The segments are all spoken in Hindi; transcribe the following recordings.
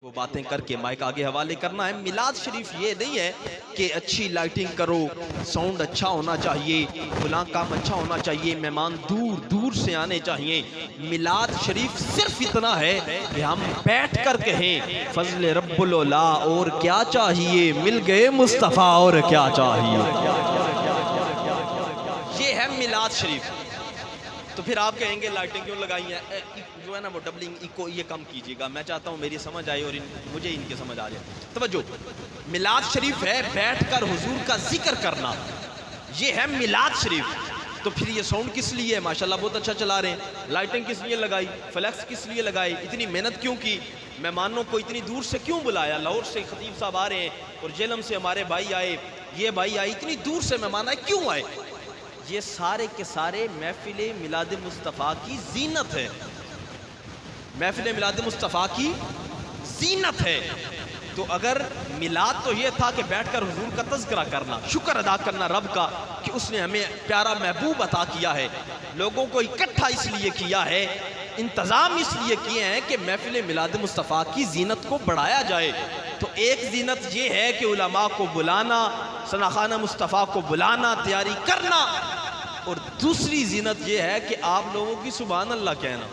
वो बातें करके माइक आगे हवाले करना है। मिलाद शरीफ ये नहीं है कि अच्छी लाइटिंग करो, साउंड अच्छा होना चाहिए, फलां काम अच्छा होना चाहिए, मेहमान दूर दूर से आने चाहिए। मिलाद शरीफ सिर्फ इतना है कि हम बैठ कर कहें फजल रब्बुल औला और क्या चाहिए, मिल गए मुस्तफ़ा और क्या चाहिए। ये है मिलाद शरीफ। तो फिर आप कहेंगे लाइटिंग क्यों लगाई है, जो है ना वो डबलिंग इको ये कम कीजिएगा। मैं चाहता हूँ मेरी समझ आए और मुझे इनके समझ आ जाए। तवज्जो, मिलाद शरीफ है बैठकर हुजूर का जिक्र करना, ये है मिलाद शरीफ। तो फिर ये साउंड किस लिए है? माशाल्लाह बहुत अच्छा चला रहे हैं। लाइटिंग किस लिए लगाई, फ्लैक्स किस लिए लगाई, इतनी मेहनत क्यों की, मेहमानों को इतनी दूर से क्यों बुलाया? लाहौर से खतीब साहब आ रहे हैं और जेलम से हमारे भाई आए, ये भाई आए, इतनी दूर से मेहमान आए, क्यों आए? ये सारे के सारे महफिल मिलाद मुस्तफ़ा की जीनत है, महफिल मिलाद मुस्तफ़ा की जीनत है। तो अगर मिलाद तो ये था कि बैठकर हुजूर का तज़किरा करना, शुक्र अदा करना रब का कि उसने हमें प्यारा महबूब अता किया है, लोगों को इकट्ठा इसलिए किया है, इंतज़ाम इसलिए किए हैं कि महफिल मिलाद मुस्तफ़ा की जीनत को बढ़ाया जाए। तो एक जीनत ये है कि उलमा को बुलाना, सनाखाना मुस्तफ़ा को बुलाना, तैयारी करना, और दूसरी जीनत ये है कि आप लोगों की सुभान अल्लाह कहना।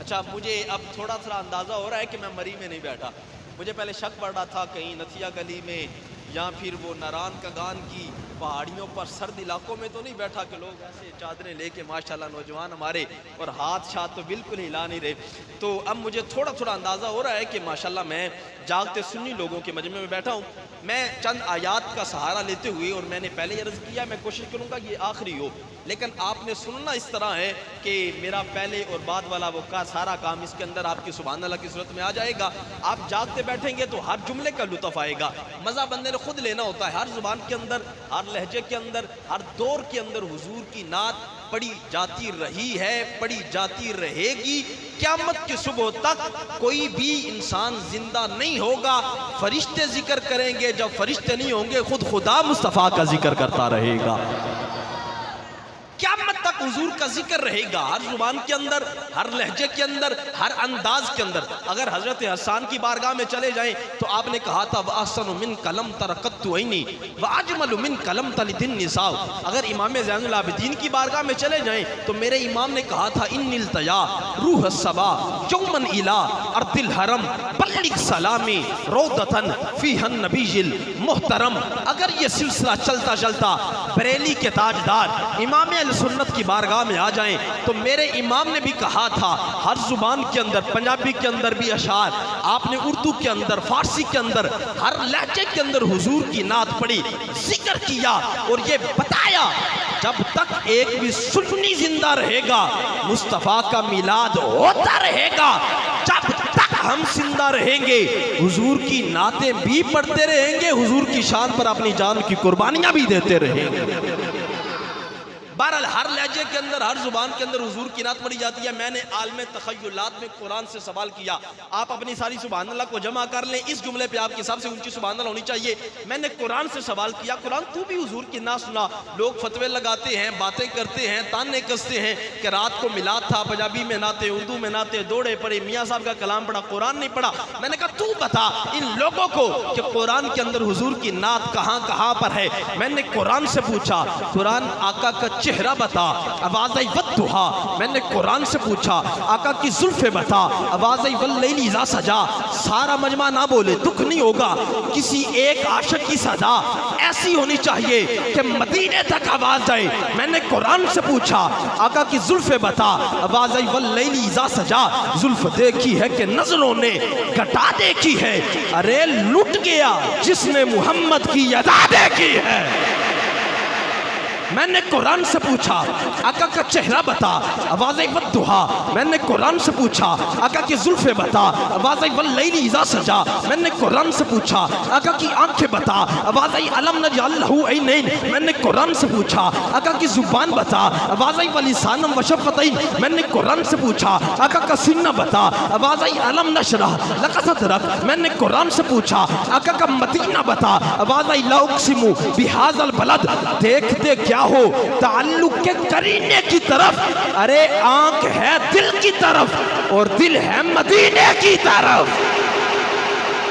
अच्छा, मुझे अब थोड़ा सा अंदाज़ा हो रहा है कि मैं मरी में नहीं बैठा। मुझे पहले शक पड़ रहा था कहीं नथिया गली में या फिर वो नारायण का गान की पहाड़ियों पर सर्द इलाकों में तो नहीं बैठा कि लोग ऐसे चादरें लेके माशाल्लाह नौजवान हमारे और हाथ शाथ तो बिल्कुल हिला नहीं रहे। तो अब मुझे थोड़ा थोड़ा अंदाज़ा हो रहा है कि माशाल्लाह मैं जागते सुन्नी लोगों के मजमे में बैठा हूँ। मैं चंद आयात का सहारा लेते हुए, और मैंने पहले अर्ज़ किया मैं कोशिश करूँगा ये आखिरी हो, लेकिन आपने सुनना इस तरह है कि मेरा पहले और बाद वाला वो का सारा काम इसके अंदर आपकी सुभान अल्लाह की सूरत में आ जाएगा। आप जागते बैठेंगे तो हर जुमले का लुत्फ़ आएगा। मज़ा बंदे ने खुद लेना होता है। हर जुबान के अंदर, हर लहजे के अंदर, हर दौर के अंदर हुजूर की नात पढ़ी जाती रही है, पढ़ी जाती रहेगी। क़यामत की सुबह तक कोई भी इंसान जिंदा नहीं होगा। फरिश्ते जिक्र करेंगे, जब फरिश्ते नहीं होंगे खुद खुदा मुस्तफ़ा का जिक्र करता रहेगा। क़यामत तक हुजूर का जिक्र रहेगा, हर जुबान के अंदर, हर लहजे के अंदर, हर अंदाज के अंदर। अगर हजरत हसन की बारगाह में चले जाएं तो आपने कहा था वअहसनु मिन कलम तरक़त्तु ऐनी वअजमलु मिन कलम तलिदिन निसाउ। अगर इमाम ज़ैनुल आबिदीन की बारगाह में चले जाएं तो मेरे इमाम ने कहा था इन्निल तया रूह सबा यौमन इला अर्दिल हरम बल्लिग सलामी रौदतन फीहन नबीजिल मुहतरम। अगर ये सिलसिला चलता चलता बरेली के ताजदार इमाम सुन्नत की बारगाह में आ जाएं तो मेरे इमाम ने भी कहा था हर जुबान के अंदर, पंजाबी के अंदर भी अशार आपने, उर्दू के अंदर, फारसी के अंदर, हर लहजे के अंदर हुजूर की नात पढ़ी, जिक्र किया और ये बताया जब तक एक भी सुन्नी जिंदा रहेगा मुस्तफ़ा का मिलाद होता रहेगा। जब तक हम जिंदा रहेंगे हुजूर की नातें भी पढ़ते रहेंगे, हुजूर की शान पर अपनी जान की कुर्बानियां भी देते रहेंगे। बहरहाल हर लहजे के अंदर, हर जुबान के अंदर हुजूर की नात पढ़ी जाती है। मैंने आलम तख़य्युलात में कुरान से सवाल किया, आप अपनी सारी सुभान अल्लाह को जमा कर लें, इस जुमले पे आपकी सबसे ऊंची सुभान अल्लाह होनी चाहिए। मैंने कुरान से सवाल किया, कुरान तू भी हुजूर की नात सुना। लोग फतवे लगाते हैं, बातें करते हैं, ताने कसते हैं कि रात को मिलाद था, पंजाबी में नाते, उर्दू में नाते, दौड़े पड़े, मियाँ साहब का कलाम पढ़ा, कुरान नहीं पढ़ा। मैंने कहा तू बता इन लोगों को कि कुरान के अंदर हुजूर की नात कहाँ कहाँ पर है। मैंने कुरान से पूछा, कुरान आका का चेहरा बता, आवाज़ आई वद्दुहा। मैंने कुरान से पूछा आका की जुल्फे बता, आवाज़ आई वल्लैली इज़ा सजा। सारा मजमा ना बोले, दुख नहीं होगा। किसी एक आशिक की सदा ऐसी होनी चाहिए कि मदीने तक आवाज़ जाए। मैंने कुरान से पूछा आका की जुल्फे बता, आवाज़ आई वल्लैली इज़ा सजा। जुल्फ देखी है कि नजरों ने घटा देखी है, अरे लुट गया जिसने मोहम्मद की अदा देखी है। मैंने कुरान से पूछा आका का चेहरा बता, आवाज़ आई वद्दुहा। मैंने कुरान से पूछा आका की जुल्फे बता, आवाज़ आई वल्लैली इज़ा सजा। मैंने कुरान से पूछा आका की आंखें बता, आवाज़ आई अलम नजअल लहू ऐनैन। मैंने कुरान से पूछा आका की जुबान बता, आवाज़ आई वलिसानम वशफ़तैन। मैंने कुरान से पूछा आका का सीना बता, आवाज़ आई अलम नशरह लक सदरक। मैंने कुरान से पूछा आका का मदीना बता, आवाज़ आई ला उक़सिमु बिहाज़ल बलद। देखते क्या हो ताल्लुक के करीने की तरफ। अरे आंख है दिल की तरफ और दिल है मदीने की तरफ।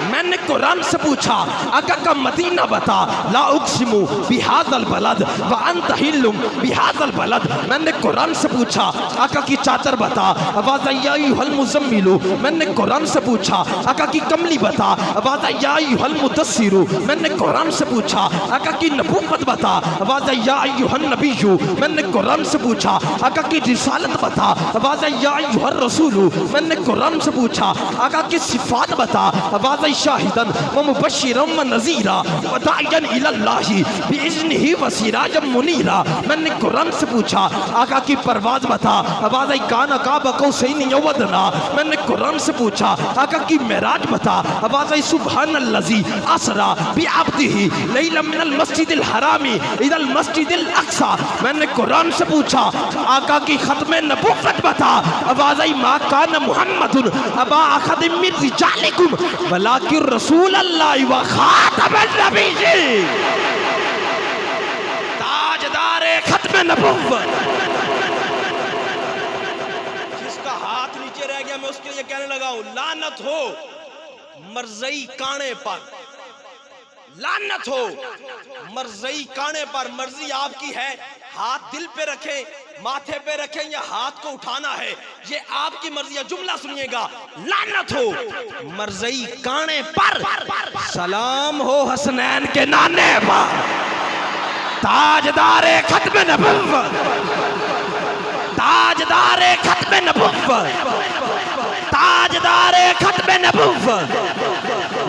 मैंने कुरान से पूछा आका का मदीना बता, ला उक़सिमु बिहाज़ल बलद व अंत हिल्लुम बिहाज़ल बलद। मैंने कुरान से पूछा आका की चादर बता, वाज़ा अय्युहल मुज़म्मिलु। मैंने कुरान से पूछा आका की कमली बता, वाज़ा अय्युहल मुदस्सिरु। मैंने कुरान से पूछा आका की नबूवत बता, वाज़ा अय्युहन नबिय्यु। मैंने कुरान से पूछा आका की रिसालत बता, वाज़ा अय्युहर रसूलु। मैंने कुरान से पूछा आका की सिफात बता, वाज़ा शाहिदन व मुबश्शिरन व नज़ीरा व दाइयन इलल्लाहि बिइज़्निहि व सिराजम मुनीरा। मैंने कुरान से पूछा आका की परवाज़ बता, वाज़ा काना काबा कौसैन यवदना। मैंने कुरान से पूछा आका की मेराज बता, वाज़ा सुब्हानल्लज़ी असरा बिअब्दिही लैलन मिनल मस्जिदिल हरामी इलल मस्जिदिल अक़सा। मैंने कुरान से पूछा आका की खत्म नबुव्वत बता, वाज़ा मा कान मुहम्मदुन अबा अहदिम मिन रिजालिकुम वलाकिन रसूल अल्लाह व खातमुन नबिय्यीन। ताजदारे खत्म नबुव्वत। जिसका हाथ नीचे रह गया मैं उसके लिए कहने लगा हूं, लानत हो मर्ज़ई काने पर, लानत हो मर्ज़ई काने पर। मर्जी आपकी है, हाथ दिल पे रखें, माथे पे रखें या हाथ को उठाना है, ये आपकी मर्जी है। जुमला सुनिएगा, लानत हो मर्ज़ई काने पर, सलाम हो हसनैन के नाने पर। ताजदारे खत्म नबुव्वत, ताजदारे खत्म नबुव्वत, ताजदारे खत्म नबुव्वत।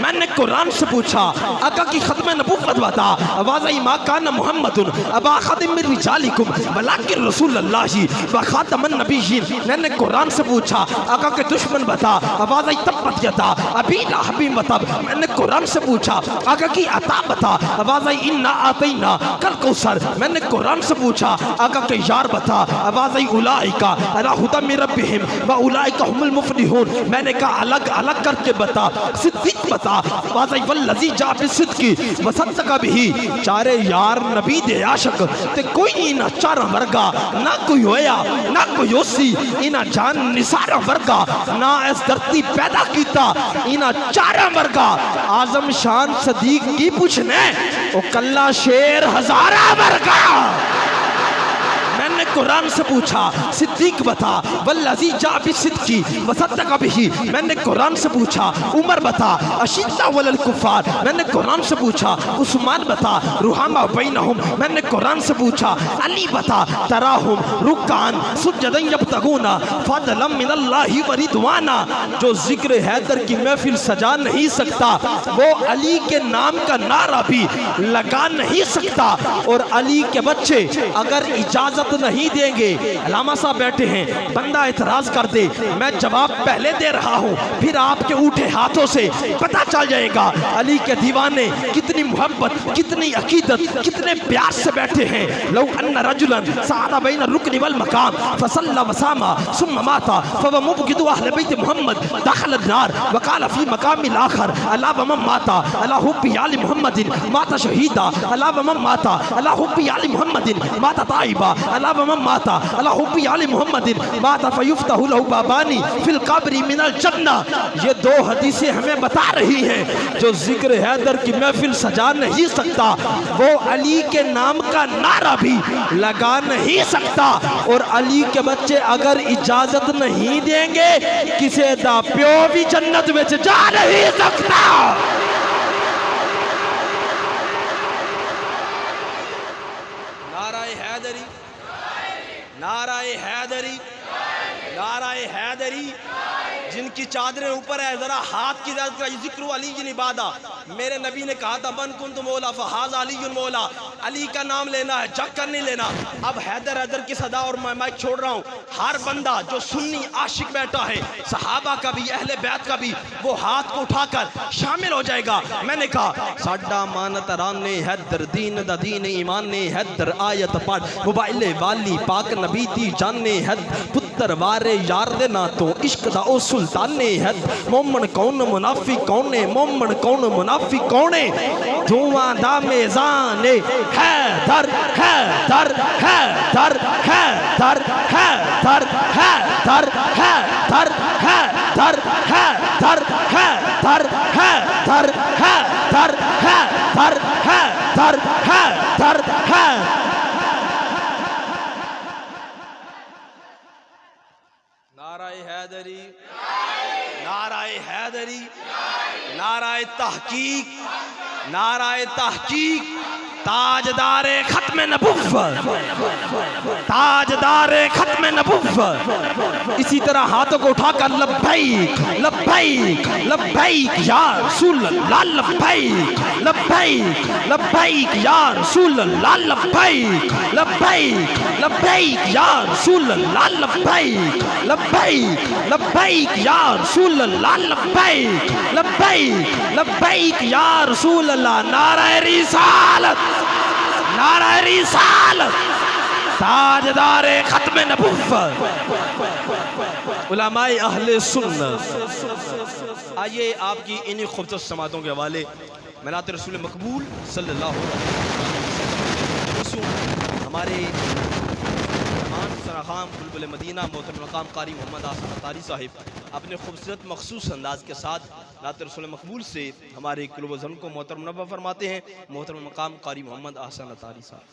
मैंने कुरान से पूछा आका की खत्म नबुव्वत बता, वाज़ा मा कान मुहम्मदुन अबा अहदिम मिन रिजालिकुम वलाकिन रसूलुल्लाहि व खातमुन नबिय्यीन। मैंने कुरान से पूछा आका के दुश्मन बता, वाज़ा तब्बत यदा अबी लहब बता। मैंने कुरान से पूछा आका की अता बता, वाज़ा इन्ना आतैना कल कौसर। मैंने कुरान से पूछा आका के यार बता, वाज़ा उलाइका अला हुदा मिन रब्बिहिम व उलाइका हुमुल मुफ्लिहून। मैंने कहा अलग अलग करके बता। सिद्दीक बता, वाज़ा वल्लज़ी जा बिसिद्क़ी व सद्दक़ बिही। चारे यार नबी दे आशिक ते कोई नहीं ना चारा वर्गा, ना कोई होया ना कोई होसी, इना जान निसारा वर्गा, ना इस धरती पैदा कीता इना चारा वर्गा। आजम शान सदीक की पूछने ओ कल्ला शेर हजारा वर्गा। मैंने कुरान से पूछा सिद्दीक बता, वल्लज़ी जा बिसिद्क़ी व सद्दक़ बिही। मैंने कुरान से पूछा उमर बता, अशिद्दा वलल कुफ़ार। मैंने कुरान से पूछा उस्मान बता, रुहामा बैनहुम। मैंने कुरान से पूछा अली बता, तराहुम रुकान सुज्जदन यब्तगूना फज़लन मिनल्लाहि व रिदवाना। जो जिक्र हैदर की महफिल सजा नहीं सकता वो अली के नाम का नारा भी लगा नहीं सकता। और अली के बच्चे अगर इजाजत नहीं देंगे, अलामा साहब बैठे हैं, बंदा इतराज कर दे, मैं जवाब पहले दे रहा हूं, फिर आपके उठे हाथों से पता चल जाएगा अली के दीवाने कितनी मोहब्बत, कितनी अकीदत, कितने प्यार से बैठे हैं। लौ अन्ना रजुलन सादा बैन रुकन वल मकाम फसल्ला वसामा सुम्मा माता फव मुबगिदु अहले बैत मोहम्मद दखल अन्नार वकाल फी मकामिल आखर अला वमन माता अला हुब्बी आली मोहम्मदिन माता शहीदा अला वमन माता अला हुब्बी आली मोहम्मदिन माता ताइबा अला वमन माता अला हुब्बी आली मोहम्मदिन माता फयुफ्तहु लहु बाबानी फिल कब्री मिनल जन्ना। ये दो हदीसें हमें बता रही हैं जो जिक्र हैदर की महफिल सजा नहीं सकता वो अली के नाम का नारा भी लगा नहीं सकता। और अली के बच्चे अगर इजाजत नहीं देंगे किसे दा प्यो भी जन्नत में जा नहीं सकता। नाराए हैदरी, नाराए हैदरी, नाराए हैदरी। जिनकी चादरें ऊपर है जरा हाथ की जिक्र अली जिन इबादा। मेरे नबी ने कहा था मन कुंत मौला फहाज अली मौला, अली का नाम लेना है, जग कर नहीं लेना। अब हैदर हैदर की सदा और मैं माइक छोड़ रहा हूँ। हर बंदा जो सुन्नी आशिक बैठा है, सहाबा का भी अहले बैत का भी, वो हाथ को उठाकर शामिल हो जाएगा। मैंने कहा साडा मानत राने हैदर दीन दा दीन ईमान ने हैदर आयत पढ़ मोबाइल वाली पाक नबी दी जाने हैदर पुत्र दरबारे यार दे ना तो इश्क दा ओ सुल्तान ने है मोमन कौन मुनाफी कौन है मोमन कौन मुनाफी कौन है धुआं दा मेज़ान है दर है दर है दर है दर है दर है दर है दर है दर है दर है दर है दर है दर है दर है दर है दर है। नाराए हैदरी, नाराए हैदरी, नाराए तहकीक, नाराए तहकीक, ताजदारे खत्म नबुव्वत, ताजदारे खत्म नबुव्वत। इसी तरह हाथों को उठाकर लब्बैक लब्बैक लब्बैक या रसूल अल्लाह लब्बैक लब्बैक लब्बैक या रसूल अल्लाह लब्बैक लब्बैक लब्बैक या रसूल अल्लाह लब्बैक लब्बैक लब्बैक या रसूल अल्लाह लब्बैक लब्बैक लब्बैक या रसूल अल्लाह। नाराए रिसालत, नाराए रिसालत, ताजदारे खत्म नबुव्वत, उलमाए अहले सुन्नत। आइए आपकी इन्हीं खूबसूरत समातों के हवाले मनात रसूल मकबूल सल्लल्लाहु अलैहि वसल्लम हमारे खाम बुलबुल मदीना मोहतरम मकाम कारी मोहम्मद आसन अतारी साहिब अपने खूबसूरत मखसूस अंदाज के साथ नात रसूल मकबूल से हमारे क़ुलूब व ज़न को मोहतरम मुनव्वर फरमाते हैं। मोहतरम मकाम कारी मोहम्मद आसन अतारी साहब।